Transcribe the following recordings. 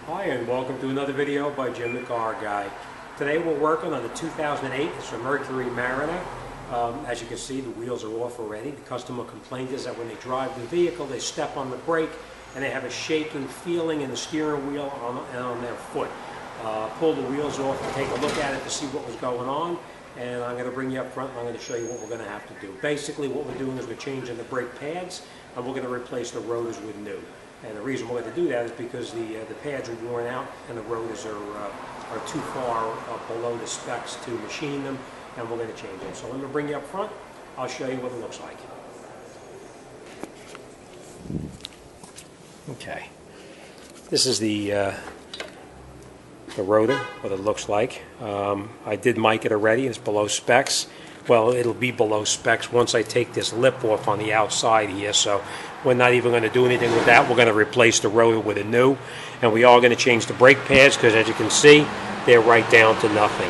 Hi, and welcome to another video by Jim the Car Guy. Today we're working on the 2008. It's a Mercury Mariner. As you can see, the wheels are off already. The customer complaint is that when they drive the vehicle, they step on the brake and they have a shaking feeling in the steering wheel and on their foot. Pull the wheels off and take a look at it to see what was going on. And I'm going to bring you up front and I'm going to show you what we're going to have to do. Basically what we're doing is we're changing the brake pads and we're going to replace the rotors with new. And the reason we're going to do that is because the pads are worn out and the rotors are too far below the specs to machine them, and we're going to change them. So let me bring you up front. I'll show you what it looks like. Okay. This is the rotor, what it looks like. I did mic it already. It's below specs. Well, it'll be below specs once I take this lip off on the outside here, so we're not even going to do anything with that. We're going to replace the rotor with a new, and we are going to change the brake pads because, as you can see, they're right down to nothing.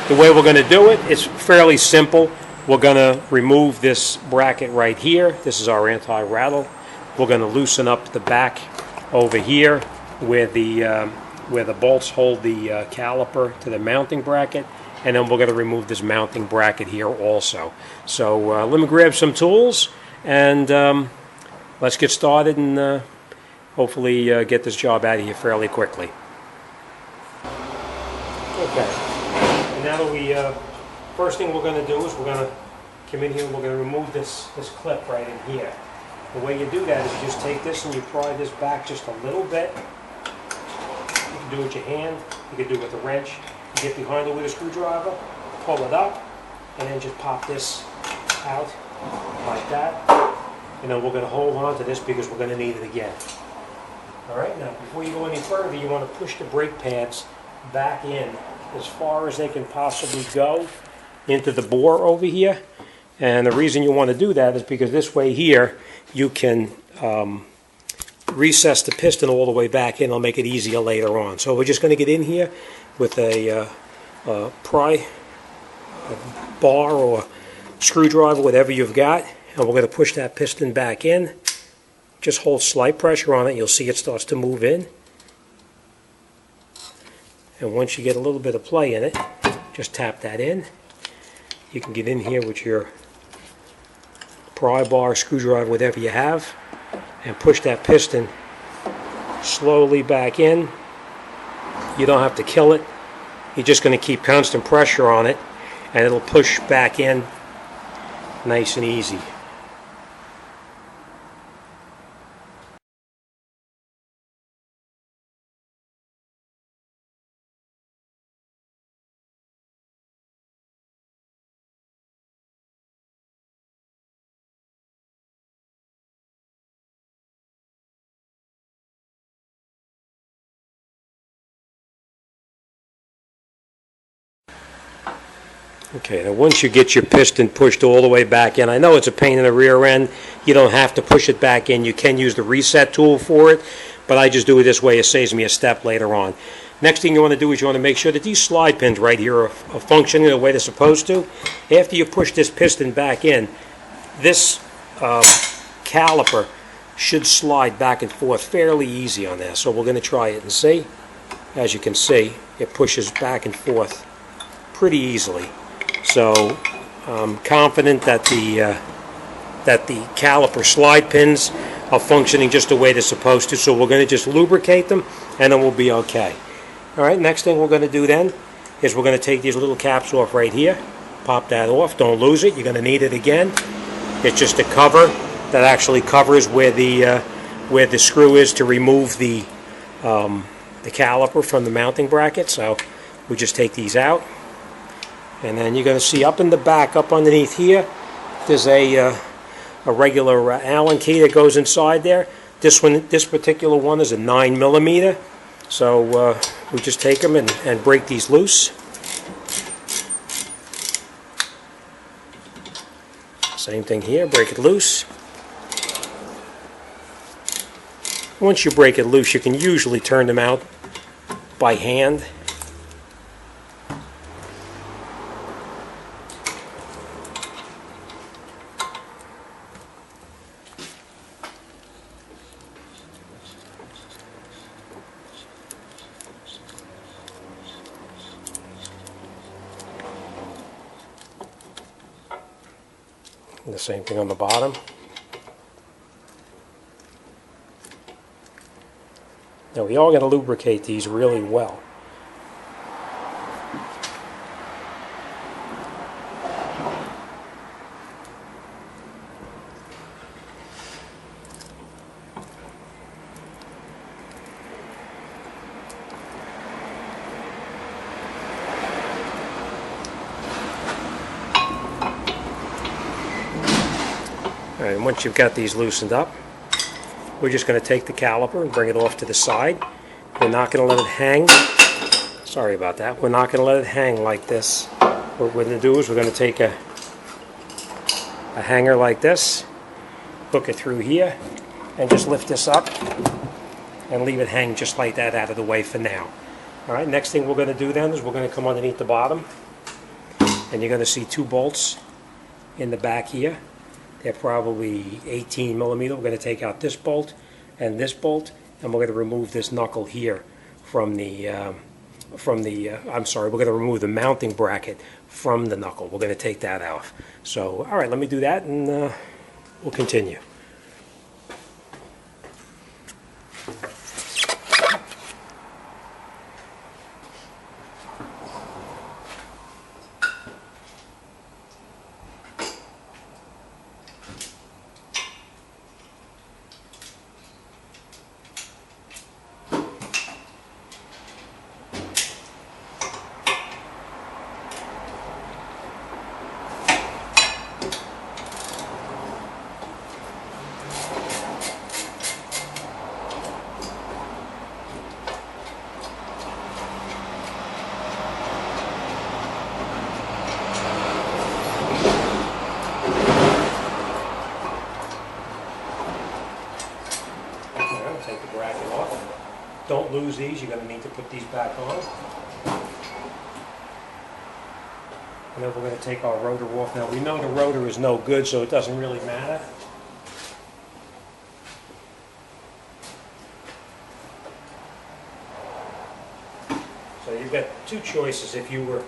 The way we're going to do it, it's fairly simple. We're going to remove this bracket right here. This is our anti-rattle. We're going to loosen up the back over here where the bolts hold the caliper to the mounting bracket. And then we're going to remove this mounting bracket here also. So let me grab some tools and let's get started and hopefully get this job out of here fairly quickly. Okay, and now that we, first thing we're going to do is we're going to come in here and we're going to remove this clip right in here. The way you do that is you just take this and you pry this back just a little bit. You can do it with your hand, you can do it with a wrench. You get behind it with a screwdriver, pull it up, and then just pop this out like that. And then we're going to hold on to this because we're going to need it again. Alright, now before you go any further, you want to push the brake pads back in as far as they can possibly go into the bore over here. And the reason you want to do that is because this way here you can recess the piston all the way back in. It'll make it easier later on. So we're just going to get in here with a pry bar or screwdriver, whatever you've got, and we're going to push that piston back in. Just hold slight pressure on it. You'll see it starts to move in. And once you get a little bit of play in it, just tap that in. You can get in here with your pry bar, screwdriver, whatever you have, and push that piston slowly back in. You don't have to kill it. You're just going to keep constant pressure on it and it'll push back in nice and easy. Okay, now once you get your piston pushed all the way back in, I know it's a pain in the rear end. You don't have to push it back in. You can use the reset tool for it, but I just do it this way. It saves me a step later on. Next thing you want to do is you want to make sure that these slide pins right here are functioning the way they're supposed to. After you push this piston back in, this caliper should slide back and forth fairly easy on there. So we're going to try it and see. As you can see, it pushes back and forth pretty easily. So I'm confident that the caliper slide pins are functioning just the way they're supposed to. So we're going to just lubricate them and then we'll be okay. Alright, next thing we're going to do then is we're going to take these little caps off right here. Pop that off. Don't lose it. You're going to need it again. It's just a cover that actually covers where the screw is to remove the caliper from the mounting bracket. So we just take these out. And then you're going to see up in the back, up underneath here, there's a regular Allen key that goes inside there. This particular one is a 9mm. So we just take them and break these loose. Same thing here, break it loose. Once you break it loose, you can usually turn them out by hand. And the same thing on the bottom. Now we all got to lubricate these really well. All right, and once you've got these loosened up, we're just going to take the caliper and bring it off to the side. We're not going to let it hang. Sorry about that. We're not going to let it hang like this. What we're going to do is we're going to take a hanger like this, hook it through here, and just lift this up and leave it hang just like that out of the way for now. All right, next thing we're going to do then is we're going to come underneath the bottom, and you're going to see 2 bolts in the back here. They're probably 18 millimeter. We're going to take out this bolt, and we're going to remove this knuckle here from the, I'm sorry, we're going to remove the mounting bracket from the knuckle. We're going to take that off. So, all right, let me do that, and we'll continue. Take the bracket off. Don't lose these. You're going to need to put these back on. And then we're going to take our rotor off. Now we know the rotor is no good, so it doesn't really matter. So you've got 2 choices. If you were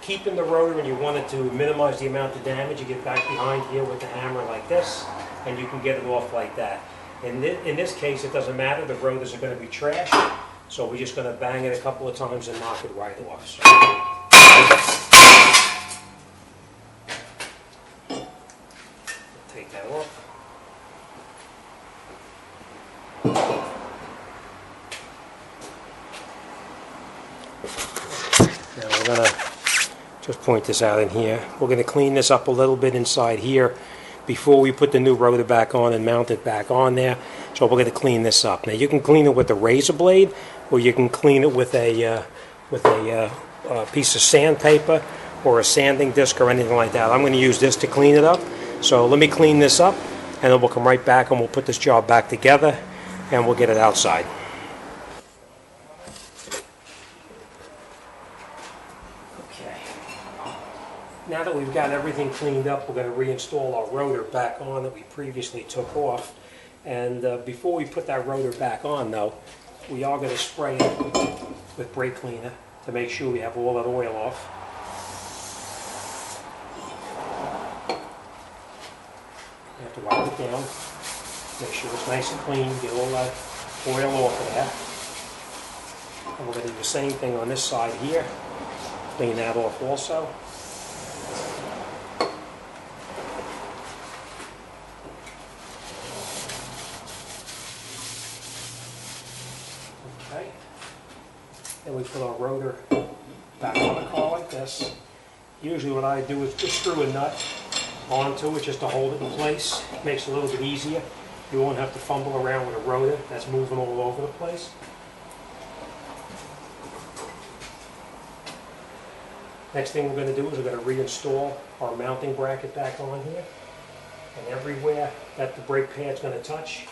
keeping the rotor and you wanted to minimize the amount of damage, you get back behind here with the hammer like this, and you can get it off like that. In this case, it doesn't matter. The rotors are going to be trash, so we're just going to bang it a couple of times and knock it right off. So. Take that off. Now we're going to just point this out in here. We're going to clean this up a little bit inside here before we put the new rotor back on and mount it back on there. So we're going to clean this up. Now you can clean it with a razor blade, or you can clean it with a piece of sandpaper or a sanding disc or anything like that. I'm going to use this to clean it up. So let me clean this up, and then we'll come right back and we'll put this job back together and we'll get it outside. Now that we've got everything cleaned up, we're going to reinstall our rotor back on that we previously took off. And before we put that rotor back on, though, we are going to spray it with brake cleaner to make sure we have all that oil off. You have to wipe it down, make sure it's nice and clean, get all that oil off of that. And we're going to do the same thing on this side here, clean that off also. Okay, then we put our rotor back on the car like this. Usually what I do is just screw a nut onto it just to hold it in place. It makes it a little bit easier. You won't have to fumble around with a rotor that's moving all over the place. Next thing we're going to do is we're going to reinstall our mounting bracket back on here. And everywhere that the brake pad's going to touch,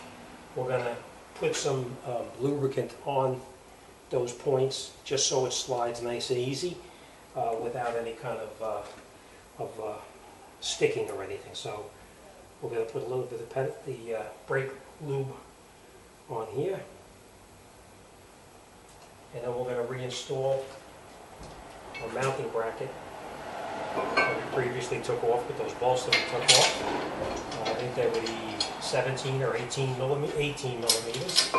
we're going to put some lubricant on those points just so it slides nice and easy without any kind of sticking or anything. So we're going to put a little bit of the brake lube on here, and then we're going to reinstall our mounting bracket that we previously took off with those bolts that we took off. I think they were the 17 or 18 millimeters.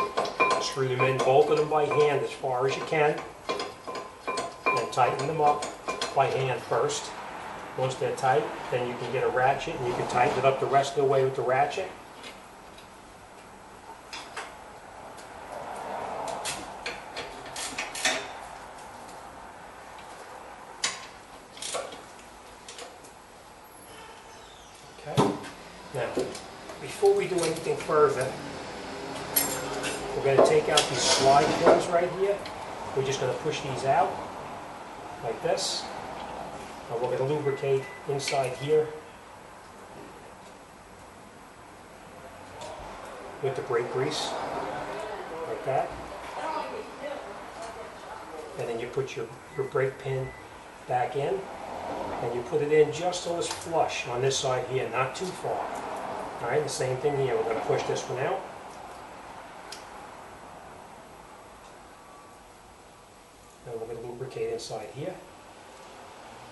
Screw them in, bolted them by hand as far as you can, and tighten them up by hand first. Once they're tight, then you can get a ratchet and you can tighten it up the rest of the way with the ratchet. Okay. Now, before we do anything further, we're going to take out these slide pins right here. We're just going to push these out like this. And we're going to lubricate inside here with the brake grease, like that. And then you put your brake pin back in, and you put it in just so it's flush on this side here, not too far. All right, the same thing here. We're going to push this one out. And we're going to lubricate inside here,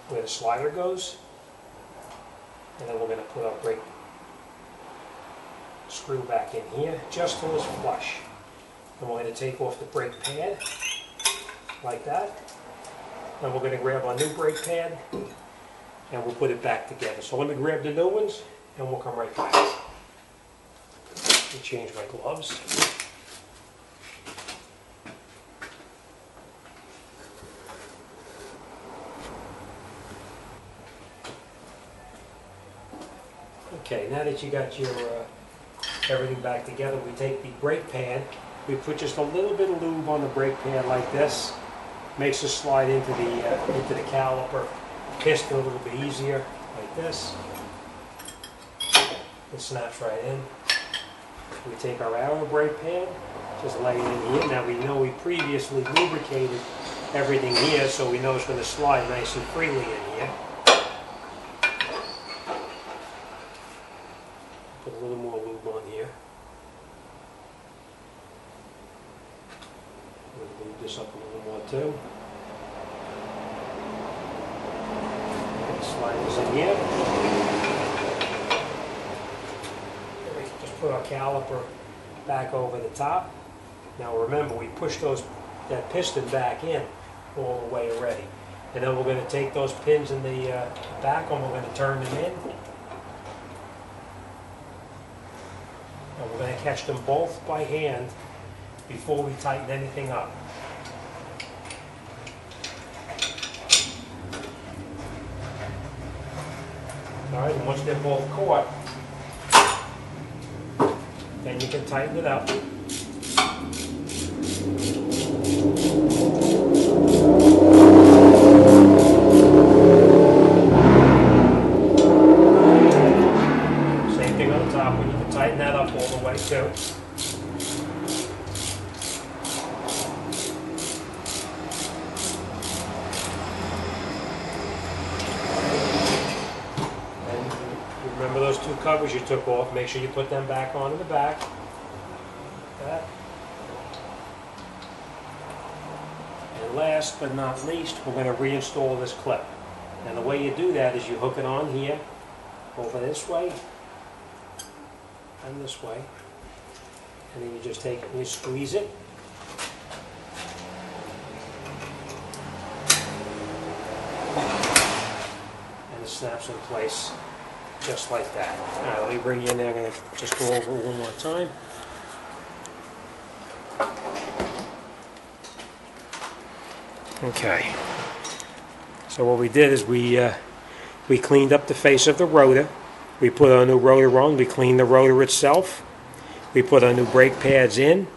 where the slider goes, and then we're going to put our brake screw back in here just till it's flush. And we're going to take off the brake pad like that, and we're going to grab our new brake pad and we'll put it back together. So let me grab the new ones and we'll come right back. Let me change my gloves. Okay, now that you got your everything back together, we take the brake pad, we put just a little bit of lube on the brake pad like this, makes it slide into the caliper piston a little bit easier, like this. It snaps right in. We take our outer brake pad, just lay it in here. Now we know we previously lubricated everything here, so we know it's going to slide nice and freely in here. Put a little more lube on here. We'll lube this up a little more too. And slide this in here. And we just put our caliper back over the top. Now remember, we pushed that piston back in all the way already. And then we're going to take those pins in the back and we're going to turn them in. And we're going to catch them both by hand before we tighten anything up. Alright, and once they're both caught, then you can tighten it up. Same thing on the top, when you can tighten that up all the way too. Remember those two covers you took off, make sure you put them back on in the back. Like that. And last but not least, we're going to reinstall this clip. And the way you do that is you hook it on here, over this way, and this way. And then you just take it and you squeeze it. And it snaps in place. Just like that. Alright, let me bring you in there. I'm going to just go over it one more time. Okay. So what we did is we cleaned up the face of the rotor. We put our new rotor on. We cleaned the rotor itself. We put our new brake pads in.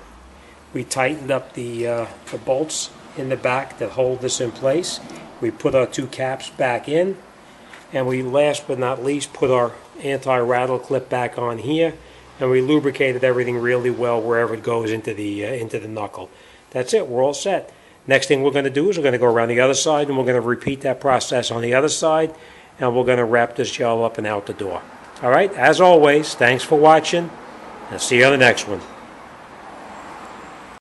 We tightened up the bolts in the back that hold this in place. We put our two caps back in. And we, last but not least, put our anti-rattle clip back on here, and we lubricated everything really well wherever it goes into the knuckle. That's it. We're all set. Next thing we're going to do is we're going to go around the other side, and we're going to repeat that process on the other side, and we're going to wrap this gel up and out the door. All right. As always, thanks for watching, and see you on the next one.